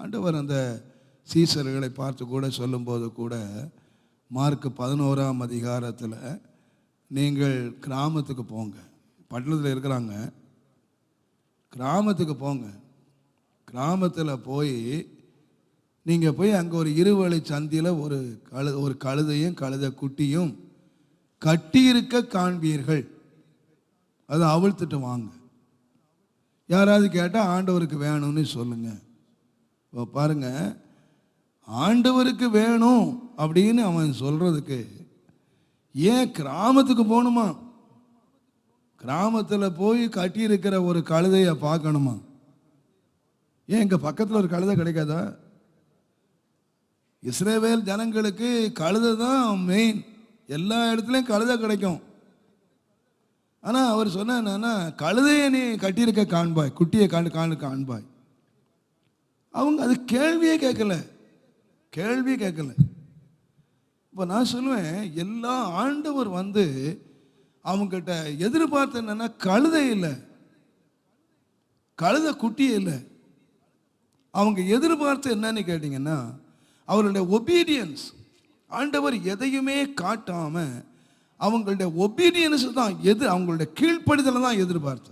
ஆண்டவர் அந்த சீசர்களை பார்த்து கூட சொல்லும்போது கூட மார்க் 11ஆம் அதிகாரத்தில் நீங்கள் கிராமத்துக்கு போங்க, பட்டணத்தில் இருக்கிறாங்க, கிராமத்துக்கு போங்க, கிராமத்தில் போய் நீங்கள் போய் அங்கே ஒரு இருவழி சந்தியில் ஒரு கழுதையும் கழுதை குட்டியும் கட்டியிருக்க காண்பீர்கள், அதை அவிழ்த்துட்டு வாங்க. யாராவது கேட்டால் ஆண்டவருக்கு வேணும்னு சொல்லுங்க. இப்போ பாருங்க, ஆண்டவருக்கு வேணும் அப்படின்னு அவன் சொல்றதுக்கு ஏன் கிராமத்துக்கு போகணுமா? கிராமத்தில் போய் கட்டியிருக்கிற ஒரு கழுதையை பார்க்கணுமா? ஏன் இங்கே பக்கத்தில் ஒரு கழுதை கிடைக்காதா? இஸ்ரவேல் ஜனங்களுக்கு கழுதை தான் மெயின், எல்லா இடத்துலையும் கழுதை கிடைக்கும். ஆனால் அவர் சொன்ன என்னன்னா, கழுதையை நீ கட்டியிருக்க காண்பாய், குட்டியை காண்பாய். அவங்க அது கேள்வியே கேட்கல. இப்போ நான் சொல்லுவேன், எல்லா ஆண்டவர் அவங்ககிட்ட எதிர்பார்த்து என்னன்னா, கழுதை இல்லை, கழுதை குட்டி இல்லை. அவங்க எதிர்பார்த்து என்னன்னு கேட்டீங்கன்னா, அவர்களுடைய ஒபீடியன்ஸ். ஆண்டவர் எதையுமே காட்டாம அவங்களுடைய ஒபீடியன்ஸ் தான் அவங்களுடைய கீழ்ப்படிதலை தான் எதிர்பார்த்து.